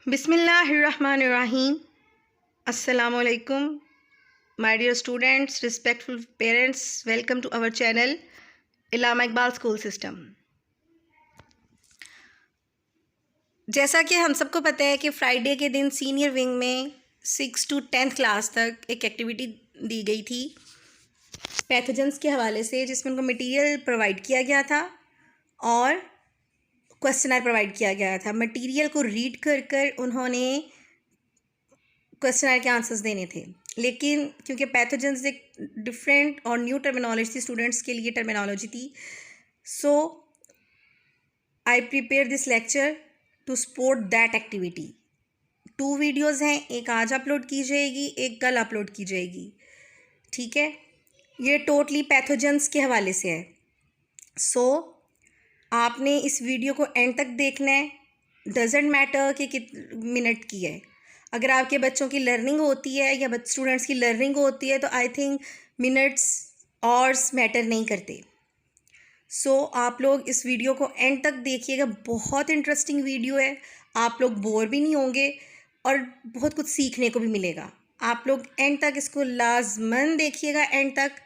बिस्मिल्लाहिर्रहमानिर्रहीम। अस्सलाम वालेकुम my dear students, respectful parents, welcome to our channel Allama Iqbal school system. जैसा कि हम सबको पता है कि फ्राइडे के दिन सीनियर विंग में 6 to 10th क्लास तक एक एक्टिविटी दी गई थी पैथोजेंस के हवाले से, जिसमें उनको मटेरियल प्रोवाइड किया गया था और क्वेश्चनर प्रोवाइड किया गया था। मटेरियल को रीड कर कर उन्होंने क्वेश्चनर के आंसर्स देने थे, लेकिन क्योंकि पैथोजेंस एक डिफरेंट और न्यू टर्मिनोलॉजी थी, स्टूडेंट्स के लिए टर्मिनोलॉजी थी, so I prepare this lecture to support that activity. 2 videos हैं, एक आज अपलोड की जाएगी, एक कल अपलोड की जाएगी। ठीक है, ये टोटली पैथोजेंस के हवाले से है। सो आपने इस वीडियो को एंड तक देखना है, डजेंट मैटर कि कितने मिनट की है। अगर आपके बच्चों की लर्निंग होती है या स्टूडेंट्स की लर्निंग होती है तो I think minutes hours matter नहीं करते। सो आप लोग इस वीडियो को एंड तक देखिएगा, बहुत इंटरेस्टिंग वीडियो है, आप लोग बोर भी नहीं होंगे और बहुत कुछ सीखने को भी मिलेगा। आप लोग एंड तक इसको लाजमन देखिएगा एंड तक।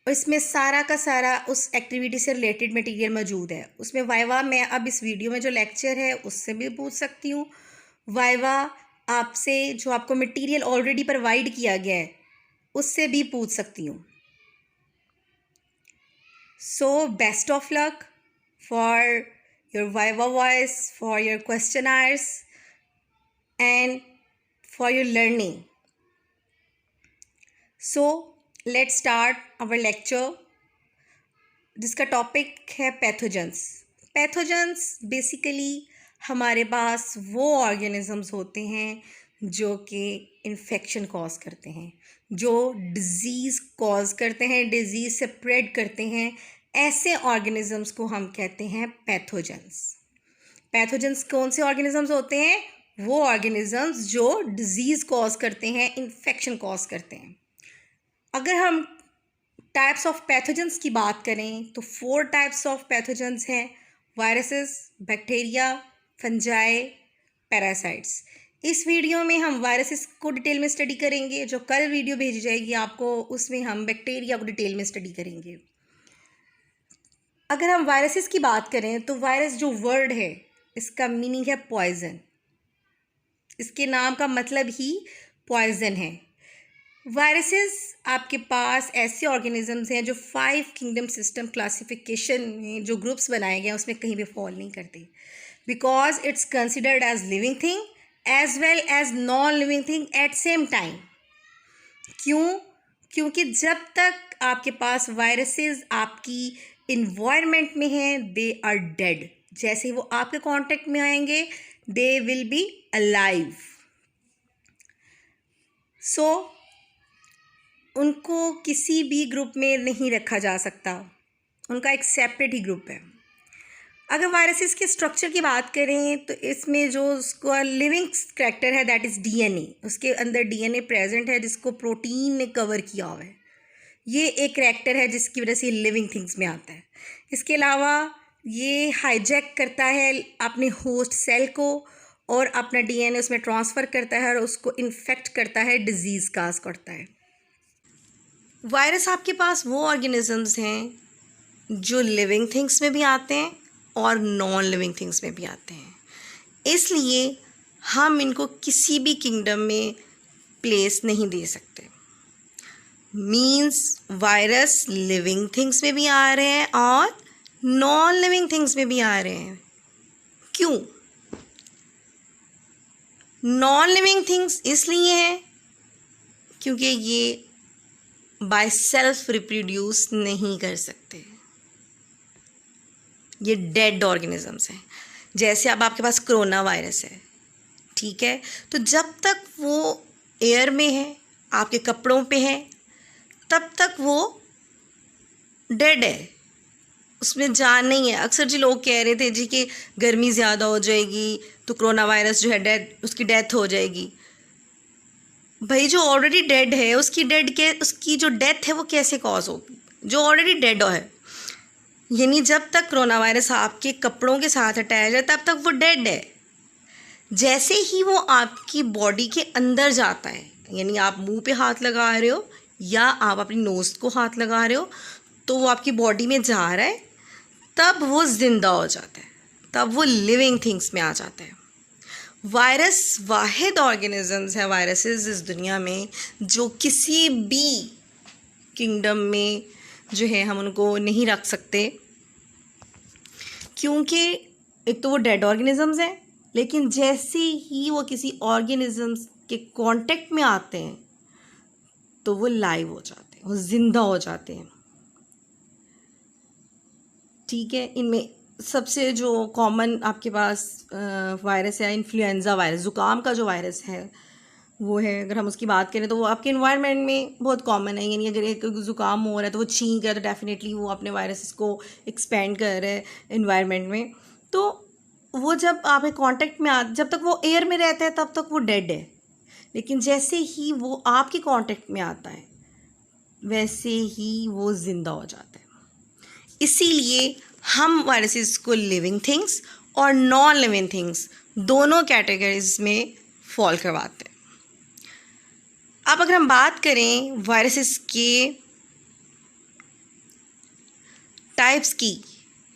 इसमें सारा का सारा उस एक्टिविटी से रिलेटेड मटेरियल मौजूद है। उसमें वाइवा मैं अब इस वीडियो में जो लेक्चर है उससे भी पूछ सकती हूँ, वाइवा आपसे जो आपको मटेरियल ऑलरेडी प्रोवाइड किया गया है उससे भी पूछ सकती हूँ। So best of luck for your viva voice, for your questioners and for your learning. So let's start our lecture, जिसका टॉपिक है पैथोजेंस। पैथोजेंस बेसिकली हमारे पास वो ऑर्गेनिजम्स होते हैं जो कि इन्फेक्शन कॉज करते हैं, जो डिज़ीज़ कॉज करते हैं, डिज़ीज़ स्प्रेड करते हैं। ऐसे ऑर्गेनिजम्स को हम कहते हैं पैथोजेंस। पैथोजेंस कौन से ऑर्गेनिजम्स होते हैं? वो ऑर्गेनिजम्स जो डिज़ीज़ कॉज करते हैं, इन्फेक्शन कॉज करते हैं। अगर हम टाइप्स ऑफ पैथोजेंस की बात करें तो 4 टाइप्स ऑफ पैथोजेंस हैं: वायरसेस, बैक्टीरिया, फंजाई, पैरासाइट्स। इस वीडियो में हम वायरसेस को डिटेल में स्टडी करेंगे, जो कल वीडियो भेजी जाएगी आपको उसमें हम बैक्टीरिया को डिटेल में स्टडी करेंगे। अगर हम वायरसेस की बात करें तो वायरस जो वर्ड है इसका मीनिंग है पॉइजन। इसके नाम का मतलब ही पॉइजन है। वायरसेस आपके पास ऐसे ऑर्गेनिजम्स हैं जो 5 किंगडम सिस्टम क्लासिफिकेशन में जो ग्रुप्स बनाए गए हैं उसमें कहीं भी फॉल नहीं करते, because it's considered as living thing as well as non living thing at same time. क्यों? क्योंकि जब तक आपके पास वायरसेस आपकी इन्वायरमेंट में हैं, दे आर डेड। जैसे ही वो आपके कांटेक्ट में आएंगे दे विल बी अलाइव। सो उनको किसी भी ग्रुप में नहीं रखा जा सकता, उनका एक सेपरेट ही ग्रुप है। अगर वायरसेस के स्ट्रक्चर की बात करें तो इसमें जो उसका लिविंग करैक्टर है दैट इज़ डीएनए। उसके अंदर डीएनए प्रेजेंट है जिसको प्रोटीन ने कवर किया हुआ है। ये एक करैक्टर है जिसकी वजह से लिविंग थिंग्स में आता है। इसके अलावा ये हाईजैक करता है अपने होस्ट सेल को और अपना डीएनए उसमें ट्रांसफ़र करता है और उसको इन्फेक्ट करता है, डिजीज़ काज करता है। वायरस आपके पास वो ऑर्गेनिजम्स हैं जो लिविंग थिंग्स में भी आते हैं और नॉन लिविंग थिंग्स में भी आते हैं, इसलिए हम इनको किसी भी किंगडम में प्लेस नहीं दे सकते। मींस वायरस लिविंग थिंग्स में भी आ रहे हैं और नॉन लिविंग थिंग्स में भी आ रहे हैं। क्यों? नॉन लिविंग थिंग्स इसलिए हैं क्योंकि ये बाय सेल्फ रिप्रोड्यूस नहीं कर सकते, ये डेड ऑर्गेनिजम्स हैं। जैसे अब आपके पास कोरोना वायरस है, ठीक है, तो जब तक वो एयर में है, आपके कपड़ों पे है, तब तक वो डेड है, उसमें जान नहीं है। अक्सर जी लोग कह रहे थे जी कि गर्मी ज़्यादा हो जाएगी तो कोरोना वायरस जो है उसकी डेथ हो जाएगी। भाई जो ऑलरेडी डेड है उसकी जो डेथ है वो कैसे कॉज होगी? जो ऑलरेडी डेड है, यानी जब तक कोरोना वायरस आपके कपड़ों के साथ अटैच है तब तक वो डेड है। जैसे ही वो आपकी बॉडी के अंदर जाता है, यानी आप मुंह पे हाथ लगा रहे हो या आप अपनी नोज को हाथ लगा रहे हो, तो वो आपकी बॉडी में जा रहा है, तब वो जिंदा हो जाता है, तब वो लिविंग थिंग्स में आ जाता है। वायरस वाहिद ऑर्गेनिजम्स है, वायरसेस इस दुनिया में जो किसी भी किंगडम में जो है हम उनको नहीं रख सकते, क्योंकि एक तो वो डेड ऑर्गेनिजम्स हैं, लेकिन जैसे ही वो किसी ऑर्गेनिजम्स के कांटेक्ट में आते हैं तो वो लाइव हो जाते हैं, वो ज़िंदा हो जाते हैं। ठीक है, इनमें सबसे जो कॉमन आपके पास वायरस है इन्फ्लुएंज़ा वायरस, ज़ुकाम का जो वायरस है वो है। अगर हम उसकी बात करें तो वो आपके इन्वायरमेंट में बहुत कॉमन है, यानी अगर एक ज़ुकाम हो रहा है तो वो छींक है तो डेफिनेटली वो अपने वायरसेस को एक्सपेंड कर रहे हैं इन्वायरमेंट में। तो वो जब आप कांटेक्ट में जब तक वो एयर में रहता है तब तक वो डेड है, लेकिन जैसे ही वो आपके कांटेक्ट में आता है वैसे ही वो ज़िंदा हो जाता है। इसीलिए हम वायरसेस को लिविंग थिंग्स और नॉन लिविंग थिंग्स दोनों कैटेगरीज में फॉल करवाते हैं। अब अगर हम बात करें वायरसेस के टाइप्स की,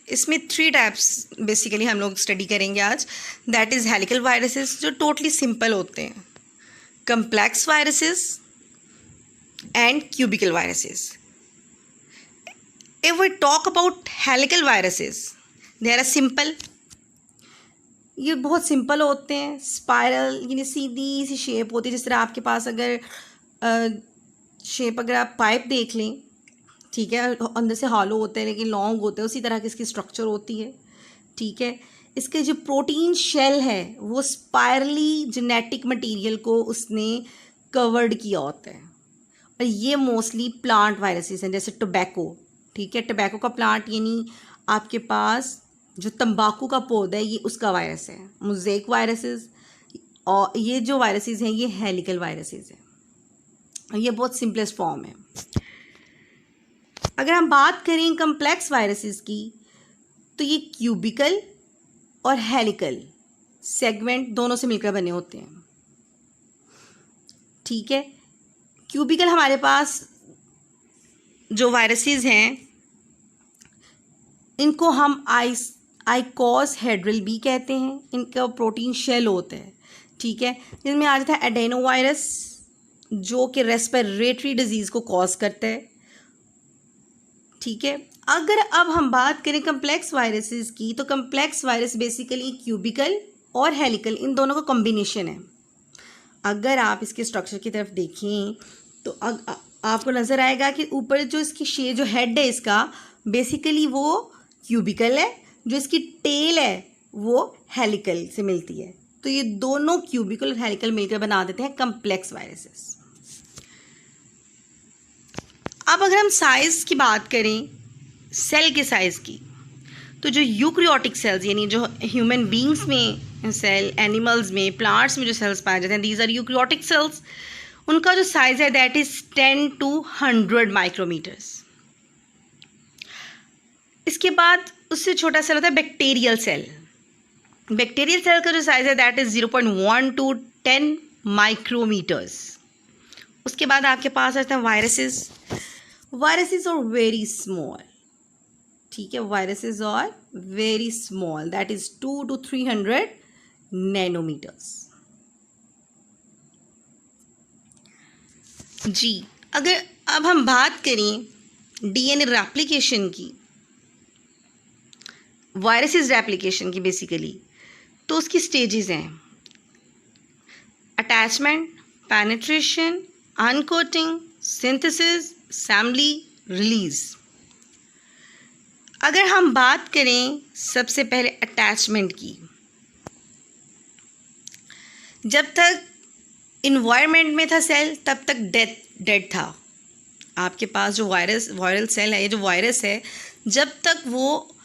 इसमें 3 टाइप्स बेसिकली हम लोग स्टडी करेंगे आज। दैट इज़ हेलिकल वायरसेस जो टोटली सिंपल होते हैं, complex viruses and cubical viruses. If we talk about helical viruses, they are simple. ये बहुत सिंपल होते हैं, स्पाइरल यानी सीधी सी शेप होती है। जिस तरह आपके पास अगर शेप अगर आप पाइप देख लें, ठीक है, अंदर से हॉलो होते हैं लेकिन लॉन्ग होते हैं, उसी तरह की इसकी स्ट्रक्चर होती है। ठीक है, इसके जो प्रोटीन शेल है वो स्पायरली जेनेटिक मटेरियल को उसने कवर्ड किया होता है, और ये मोस्टली प्लांट वायरसेस हैं, जैसे टोबैको। ठीक है, टोबैको का प्लांट यानी आपके पास जो तंबाकू का पौधा है ये उसका वायरस है। मोज़ेक वायरसेस और ये जो वायरसेस हैं ये हेलिकल वायरसेस हैं, ये बहुत सिंपलेस्ट फॉर्म है। अगर हम बात करें कम्प्लेक्स वायरसेस की तो ये क्यूबिकल और हेलिकल सेगमेंट दोनों से मिलकर बने होते हैं। ठीक है, क्यूबिकल हमारे पास जो वायरसेस हैं इनको हम आइकोसहेड्रल भी कहते हैं, इनका प्रोटीन शेल होता है। ठीक है, जिनमें आ जाता है एडेनो वायरस जो कि रेस्पिरेटरी डिजीज़ को कॉज करता है। ठीक है, अगर अब हम बात करें कम्प्लेक्स वायरसेस की तो कम्प्लेक्स वायरस बेसिकली क्यूबिकल और हेलिकल इन दोनों का कॉम्बिनेशन है। अगर आप इसके स्ट्रक्चर की तरफ देखें तो आपको नज़र आएगा कि ऊपर जो इसकी जो हेड है इसका बेसिकली वो क्यूबिकल है, जो इसकी टेल है वो हेलिकल से मिलती है। तो ये दोनों क्यूबिकल और हेलिकल मिलकर बना देते हैं कम्प्लेक्स वायरसेस। अब अगर हम साइज़ की बात करें, सेल के साइज़ की, तो जो यूकैरियोटिक सेल्स यानी जो ह्यूमन बींग्स में सेल, एनिमल्स में, प्लांट्स में जो सेल्स पाए जाते हैं, दीज आर यूकैरियोटिक सेल्स, उनका जो साइज़ है दैट इज़ 10 to 100 माइक्रोमीटर्स। इसके बाद उससे छोटा सेल होता है बैक्टीरियल सेल। बैक्टीरियल सेल का जो साइज़ है दैट इज़ 0.1 to 10 माइक्रोमीटर्स। उसके बाद आपके पास आते हैं viruses. Viruses are very small. ठीक है, viruses are very small, that is 2 to 300 nanometres. जी, अगर अब हम बात करें डीएनए रेप्लिकेशन की, वायरसेस रेप्लिकेशन की बेसिकली, तो उसकी स्टेजेस हैं attachment, penetration, uncoating, synthesis, assembly, release. अगर हम बात करें सबसे पहले अटैचमेंट की, जब तक इन्वायरमेंट में था सेल तब तक डेड था। आपके पास जो वायरल सेल है, ये जो वायरस है, जब तक वो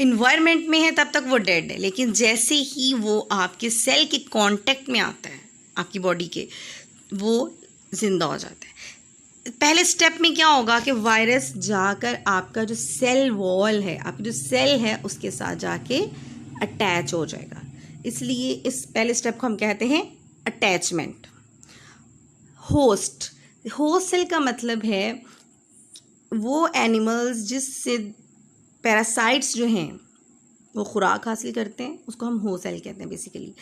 इन्वायरमेंट में है तब तक वो डेड है, लेकिन जैसे ही वो आपके सेल के कांटेक्ट में आता है आपकी बॉडी के, वो जिंदा हो जाता है। पहले स्टेप में क्या होगा कि वायरस जाकर आपका जो सेल वॉल है, आपकी जो सेल है उसके साथ जाके अटैच हो जाएगा। इसलिए इस पहले स्टेप को हम कहते हैं अटैचमेंट। होस्ट सेल का मतलब है वो एनिमल्स जिससे पैरासाइट्स जो हैं वो खुराक हासिल करते हैं, उसको हम होस्ट सेल कहते हैं बेसिकली।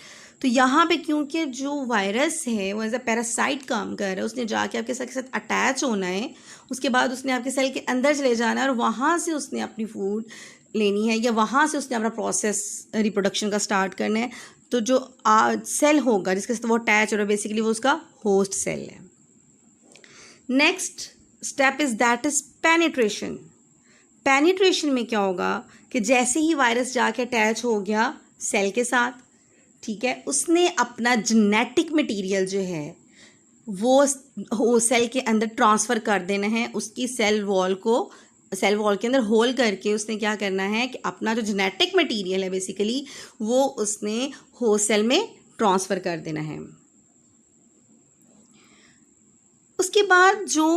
तो यहाँ पे क्योंकि जो वायरस है वो एज अ पैरासाइट काम कर रहा है, उसने जाके आपके सेल के साथ अटैच होना है, उसके बाद उसने आपके सेल के अंदर चले जाना है और वहाँ से उसने अपनी फूड लेनी है या वहाँ से उसने अपना प्रोसेस रिप्रोडक्शन का स्टार्ट करना है। तो जो सेल होगा जिसके साथ वो अटैच हो रहा है बेसिकली वो उसका होस्ट सेल है। Next step is that is penetration. Penetration में क्या होगा कि जैसे ही वायरस जाके अटैच हो गया सेल के साथ, ठीक है, उसने अपना जेनेटिक मटेरियल जो है वो सेल के अंदर ट्रांसफ़र कर देना है। उसकी सेल वॉल के अंदर होल करके उसने क्या करना है कि अपना जो जेनेटिक मटेरियल है बेसिकली वो उसने होस्ट सेल में ट्रांसफ़र कर देना है। उसके बाद जो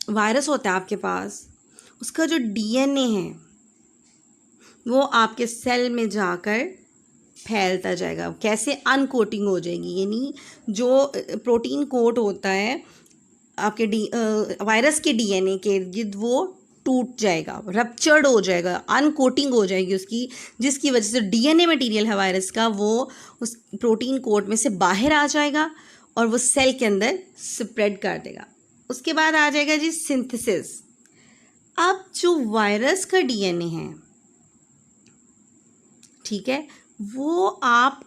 वायरस होता है आपके पास, उसका जो डीएनए है वो आपके सेल में जाकर फैलता जाएगा। कैसे? अनकोटिंग हो जाएगी, यानी जो प्रोटीन कोट होता है आपके वायरस के डीएनए के इर्द वो टूट जाएगा, रप्चर्ड हो जाएगा, अनकोटिंग हो जाएगी उसकी, जिसकी वजह से डीएनए मटेरियल है वायरस का वो उस प्रोटीन कोट में से बाहर आ जाएगा और वो सेल के अंदर स्प्रेड कर देगा। उसके बाद आ जाएगा जी सिंथेसिस। अब जो वायरस का डीएनए है, ठीक है, वो आप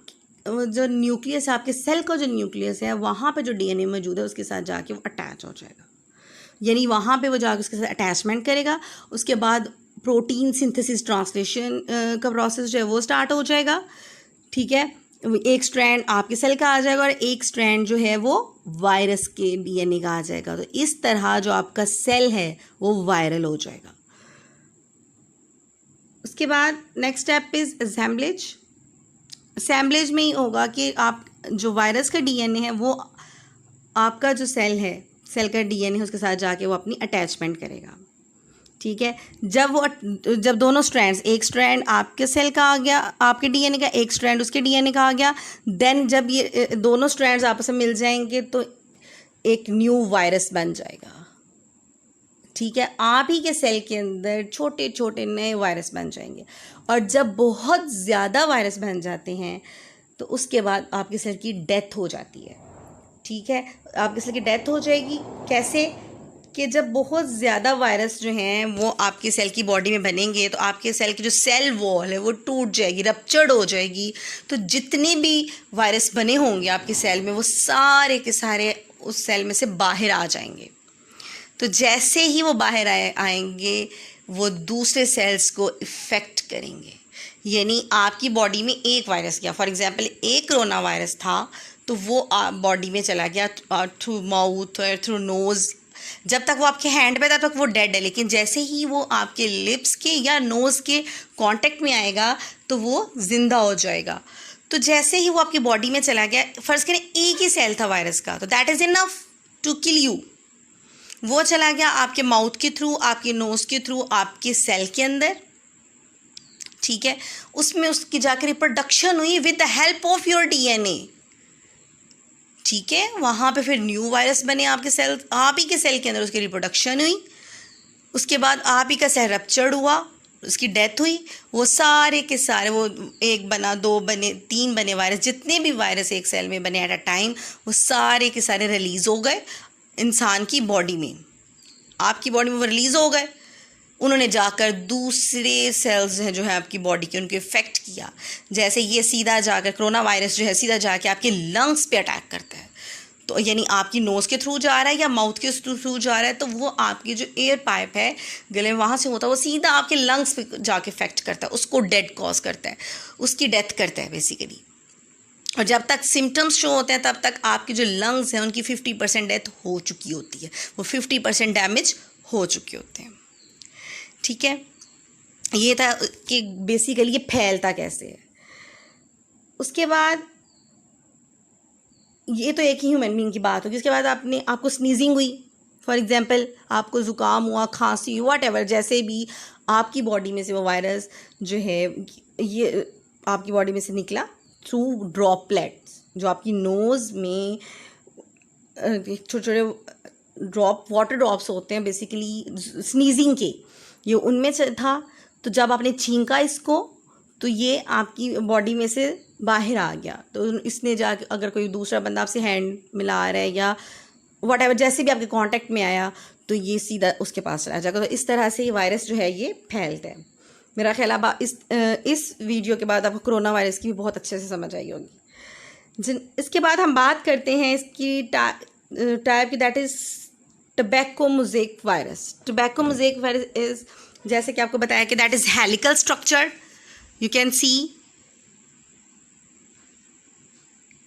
जो न्यूक्लियस है आपके सेल का जो न्यूक्लियस है वहाँ पे जो डीएनए मौजूद है उसके साथ जाके वो अटैच हो जाएगा, यानी वहाँ पे वो जाके उसके साथ अटैचमेंट करेगा। उसके बाद प्रोटीन सिंथेसिस ट्रांसलेशन का प्रोसेस जो है वो स्टार्ट हो जाएगा, ठीक है। एक स्ट्रैंड आपके सेल का आ जाएगा और एक स्ट्रैंड जो है वो वायरस के डीएनए का आ जाएगा। तो इस तरह जो आपका सेल है वो वायरल हो जाएगा। उसके बाद next step is assemblage. Assemblage में ही होगा कि आप जो वायरस का डीएनए है वो आपका जो सेल है, सेल का डीएनए है उसके साथ जाके वो अपनी अटैचमेंट करेगा, ठीक है। जब दोनों स्ट्रैंड्स, एक स्ट्रैंड आपके सेल का आ गया आपके डीएनए का, एक स्ट्रैंड उसके डीएनए का आ गया, देन जब ये दोनों स्ट्रैंड्स आपस में मिल जाएंगे तो एक न्यू वायरस बन जाएगा, ठीक है। आप ही के सेल के अंदर छोटे छोटे नए वायरस बन जाएंगे और जब बहुत ज़्यादा वायरस बन जाते हैं तो उसके बाद आपके सेल की डेथ हो जाती है, ठीक है। आपके सेल की डेथ हो जाएगी कैसे? कि जब बहुत ज़्यादा वायरस जो हैं वो आपके सेल की बॉडी में बनेंगे तो आपके सेल की जो सेल वॉल है वो टूट जाएगी, रप्चर्ड हो जाएगी। तो जितने भी वायरस बने होंगे आपके सेल में वो सारे के सारे उस सेल में से बाहर आ जाएंगे। तो जैसे ही वो बाहर आएंगे वो दूसरे सेल्स को इफ़ेक्ट करेंगे, यानी आपकी बॉडी में एक वायरस गया, फॉर एग्जांपल एक कोरोना वायरस था तो वो बॉडी में चला गया थ्रू माउथ और थ्रू नोज़। जब तक वो आपके हैंड पे था तब तक वो डेड है, लेकिन जैसे ही वो आपके लिप्स के या नोज़ के कांटेक्ट में आएगा तो वो ज़िंदा हो जाएगा। तो जैसे ही वो आपकी बॉडी में चला गया, फ़र्ज़ करें एक ही सेल था वायरस का, तो that is enough to kill you. वो चला गया आपके माउथ के थ्रू, आपके नोज़ के थ्रू, आपके सेल के अंदर, ठीक है। उसमें उसकी जाकर रिप्रोडक्शन हुई with the help of your DNA, ठीक है। वहाँ पे फिर न्यू वायरस बने आपके सेल, आप ही के सेल के अंदर उसकी रिप्रोडक्शन हुई। उसके बाद आप ही का सेल रप्चर्ड हुआ, उसकी डेथ हुई। वो सारे के सारे, वो एक बना, दो बने, तीन बने वायरस, जितने भी वायरस एक सेल में बने एट अ टाइम वो सारे के सारे रिलीज़ हो गए इंसान की बॉडी में, आपकी बॉडी में वो रिलीज़ हो गए। उन्होंने जाकर दूसरे सेल्स हैं जो है आपकी बॉडी के, उनको इफ़ेक्ट किया। जैसे ये सीधा जाकर कोरोना वायरस जो है सीधा जाके आपके लंग्स पे अटैक करता है, तो यानी आपकी नोज़ के थ्रू जा रहा है या माउथ के थ्रू जा रहा है, तो वो आपकी जो एयर पाइप है गले में वहाँ से होता है वो सीधा आपके लंग्स पे जाके इफ़ेक्ट करता है, उसको डेड कॉज करता है, उसकी डेथ करता है बेसिकली। और जब तक सिम्टम्स शो होते हैं तब तक आपकी जो लंग्स हैं उनकी 50% डेथ हो चुकी होती है, वो 50% डैमेज हो चुके होते हैं, ठीक है। ये था कि बेसिकली ये फैलता कैसे है। उसके बाद ये तो एक ही ह्यूमन बीइंग की बात होगी। उसके बाद आपको स्नीजिंग हुई, फॉर एग्जांपल आपको ज़ुकाम हुआ, खांसी, व्हाटएवर, जैसे भी आपकी बॉडी में से वो वायरस जो है ये आपकी बॉडी में से निकला थ्रू ड्रॉपलेट्स, जो आपकी नोज़ में छोटे छोटे ड्रॉप वाटर ड्रॉप्स होते हैं बेसिकली स्नीजिंग के, ये उनमें से था। तो जब आपने छींका इसको तो ये आपकी बॉडी में से बाहर आ गया। तो इसने जाके अगर कोई दूसरा बंदा आपसे हैंड मिला रहा है या वट एवर, जैसे भी आपके कांटेक्ट में आया तो ये सीधा उसके पास चला जाएगा। तो इस तरह से ये वायरस जो है ये फैलता है। मेरा ख्याल अब इस वीडियो के बाद आपको कोरोना वायरस की भी बहुत अच्छे से समझ आई होगी। इसके बाद हम बात करते हैं इसकी टाइप की, that is tobacco mosaic virus. Tobacco mosaic virus is, जैसे कि आपको बताया कि that is helical structure. You can see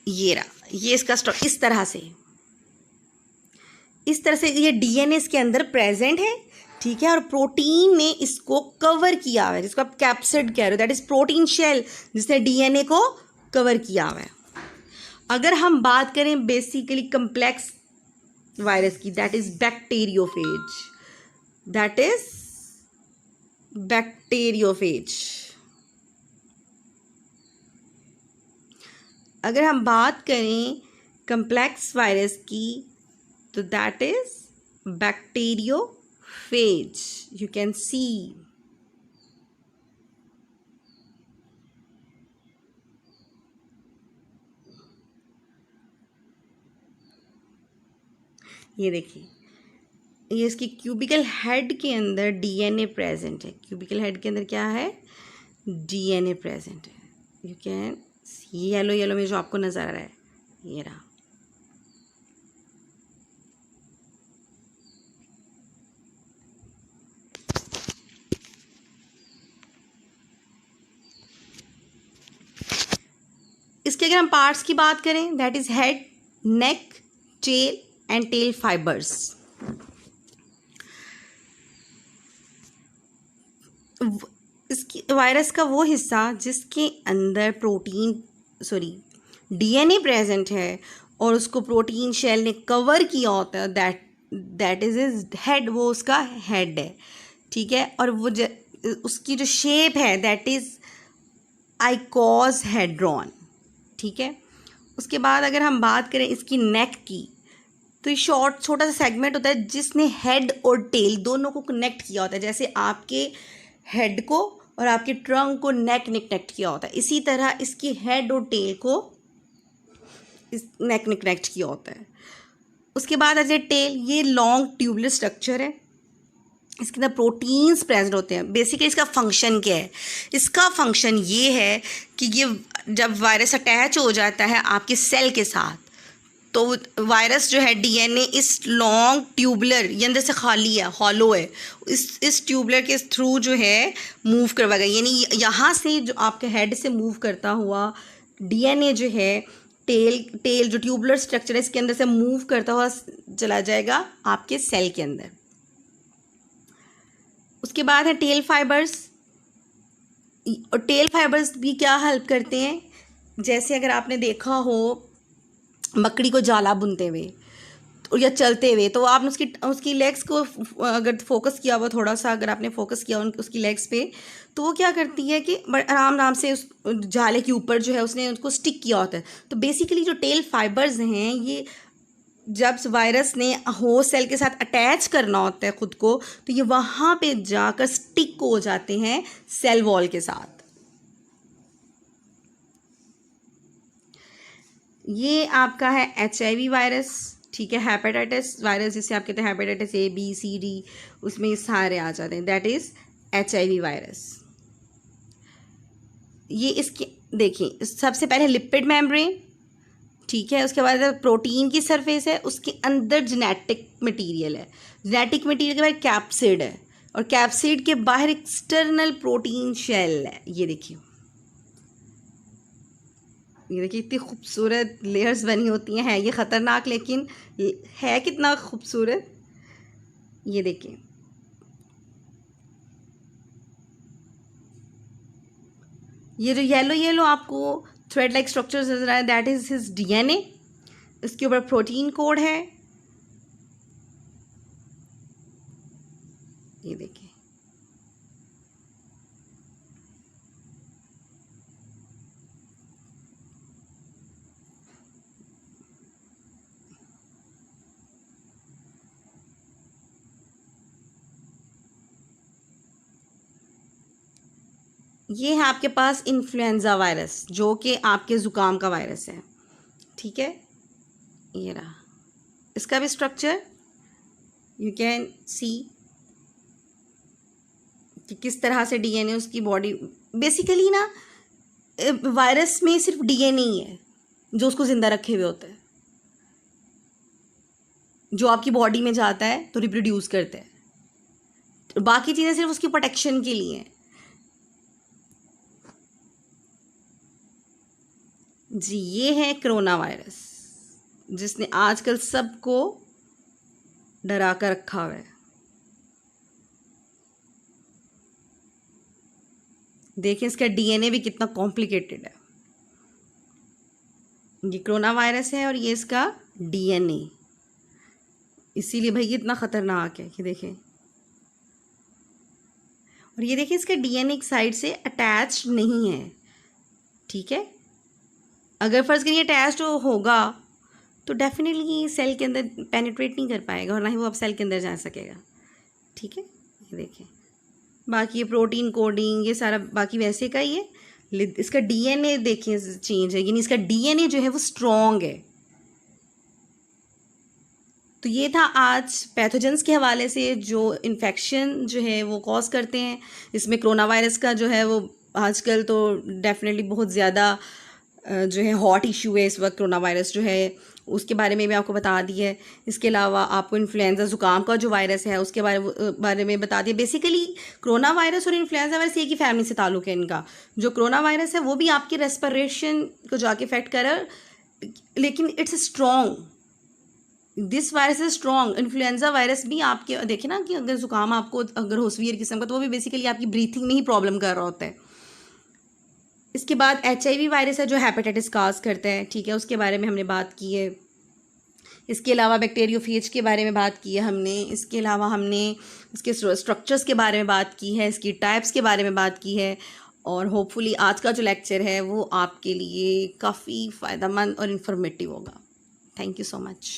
ये रहा, ये इसका स्ट्रक्चर इस तरह से ये डीएनए इसके अंदर प्रेजेंट है, ठीक है। और प्रोटीन ने इसको कवर किया हुआ है, जिसको आप कैप्सिड कह रहे हो, दैट इज प्रोटीन शेल, जिसने डीएनए को कवर किया हुआ है। अगर हम बात करें बेसिकली कम्प्लेक्स वायरस की, that is bacteriophage, that is bacteriophage. अगर हम बात करें कम्प्लेक्स वायरस की तो that is bacteriophage. You can see ये देखिए, ये इसकी क्यूबिकल हेड के अंदर डीएनए प्रेजेंट है। क्यूबिकल हेड के अंदर क्या है? डीएनए प्रेजेंट है। You can see yellow yellow में जो आपको नजर आ रहा है, ये रहा। इसके अगर हम पार्ट्स की बात करें, that is head, neck, tail and tail fibres. इसकी वायरस का वो हिस्सा जिसके अंदर डीएनए प्रेजेंट है और उसको प्रोटीन शेल ने कवर किया होता है, दैट इज इज हेड, वो उसका हेड है, ठीक है। और वो उसकी जो शेप है दैट इज आइकोसहेड्रॉन, ठीक है। उसके बाद अगर हम बात करें इसकी नेक की, तो ये छोटा सा सेगमेंट होता है जिसने हेड और टेल दोनों को कनेक्ट किया होता है। जैसे आपके हेड को और आपके ट्रंक को नेक ने कनेक्ट किया होता है, इसी तरह इसकी हेड और टेल को इस नेक ने कनेक्ट किया होता है। उसके बाद एज ए टेल, ये लॉन्ग ट्यूबुलर स्ट्रक्चर है, इसके अंदर प्रोटीन्स प्रेजेंट होते हैं। बेसिकली इसका फंक्शन क्या है? इसका फंक्शन ये है कि ये जब वायरस अटैच हो जाता है आपके सेल के साथ, तो वायरस जो है डीएनए इस लॉन्ग ट्यूबुलर, ये अंदर से खाली है, हॉलो है, इस ट्यूबुलर के थ्रू जो है मूव करवाएगा। यानी यहाँ से जो आपके हेड से मूव करता हुआ डीएनए जो है टेल जो ट्यूबुलर स्ट्रक्चर है इसके अंदर से मूव करता हुआ चला जाएगा आपके सेल के अंदर। उसके बाद है टेल फाइबर्स। और टेल फाइबर्स भी क्या हेल्प करते हैं? जैसे अगर आपने देखा हो मकड़ी को जाला बुनते हुए या चलते हुए, तो आपने उसकी लेग्स को अगर फोकस किया हुआ, थोड़ा सा अगर आपने फोकस किया उसकी लेग्स पे, तो वो क्या करती है कि आराम आराम से उस जाले के ऊपर जो है उसने उसको स्टिक किया होता है। तो बेसिकली जो टेल फाइबर्स हैं, ये जब वायरस ने होस्ट सेल के साथ अटैच करना होता है खुद को, तो ये वहाँ पे जाकर स्टिक हो जाते हैं सेल वॉल के साथ। ये आपका है HIV वायरस, ठीक है। हेपेटाइटिस वायरस, जिसे आप कहते हैं hepatitis A, B, C, D, उसमें ये सारे आ जाते हैं, दैट इज HIV वायरस। ये इसके देखिए, सबसे पहले लिपिड मेम्ब्रेन, ठीक है। उसके बाद प्रोटीन की सरफेस है, उसके अंदर जेनेटिक मटेरियल है, जेनेटिक मटेरियल के बाद कैप्सिड है, और कैप्सिड के बाहर एक्सटर्नल प्रोटीन शेल है। ये देखिए इतनी खूबसूरत लेयर्स बनी होती हैं। ये ख़तरनाक, लेकिन है कितना खूबसूरत। ये देखिए, ये जो येलो येलो आपको थ्रेड लाइक स्ट्रक्चर नजर आया, दैट इज हिज डीएनए। इसके ऊपर प्रोटीन कोड है, ये देखिए। ये है आपके पास इन्फ्लुएंजा वायरस, जो कि आपके ज़ुकाम का वायरस है, ठीक है। ये रहा इसका भी स्ट्रक्चर, यू कैन सी कि किस तरह से डीएनए उसकी बॉडी, बेसिकली ना वायरस में सिर्फ डीएनए ही है जो उसको ज़िंदा रखे हुए होता है, जो आपकी बॉडी में जाता है तो रिप्रोड्यूस करता है, बाकी चीज़ें सिर्फ उसकी प्रोटेक्शन के लिए हैं। जी, ये है कोरोना वायरस, जिसने आजकल सबको डरा कर रखा हुआ है। देखें इसका डीएनए भी कितना कॉम्प्लिकेटेड है। ये कोरोना वायरस है और ये इसका डीएनए, इसीलिए भाई ये इतना ख़तरनाक है कि देखें। और ये देखिए इसका डीएनए एक साइड से अटैच नहीं है, ठीक है। अगर फ़र्ज़ करिए अटैच होगा तो डेफिनेटली सेल के अंदर पेनिट्रेट नहीं कर पाएगा और ना ही वो अब सेल के अंदर जा सकेगा, ठीक है। ये देखें, बाकी ये प्रोटीन कोडिंग ये सारा बाकी वैसे का ही है। इसका डीएनए देखें चेंज है, यानी इसका डीएनए जो है वो स्ट्रॉन्ग है। तो ये था आज पैथोजेंस के हवाले से जो इन्फेक्शन जो है वो कॉज करते हैं। इसमें कोरोना वायरस का जो है वो आजकल तो डेफिनेटली बहुत ज़्यादा जो है हॉट इशू है इस वक्त, कोरोना वायरस जो है उसके बारे में भी आपको बता दिया है। इसके अलावा आपको इन्फ्लुएंजा ज़ुकाम का जो वायरस है उसके बारे में बता दिया। बेसिकली कोरोना वायरस और इन्फ्लुएंजा वायरस एक ही फैमिली से ताल्लुक़ है इनका। जो कोरोना वायरस है वो भी आपकी रेस्पिरेशन को जाके इफेक्ट करे, लेकिन it's strong, this virus is strong. Influenza virus भी आपके देखे ना कि अगर ज़ुकाम आपको अगर हो सीवियर किस्म का तो वो भी बेसिकली आपकी ब्रीथिंग में ही प्रॉब्लम कर रहा होता है। इसके बाद HIV वायरस है जो हेपेटाइटिस काज करता है, ठीक है, उसके बारे में हमने बात की है। इसके अलावा बैक्टीरियोफेज के बारे में बात की है हमने। इसके अलावा हमने इसके स्ट्रक्चर्स के बारे में बात की है, इसकी टाइप्स के बारे में बात की है। और होपफुली आज का जो लेक्चर है वो आपके लिए काफ़ी फ़ायदेमंद और इन्फॉर्मेटिव होगा। Thank you so much.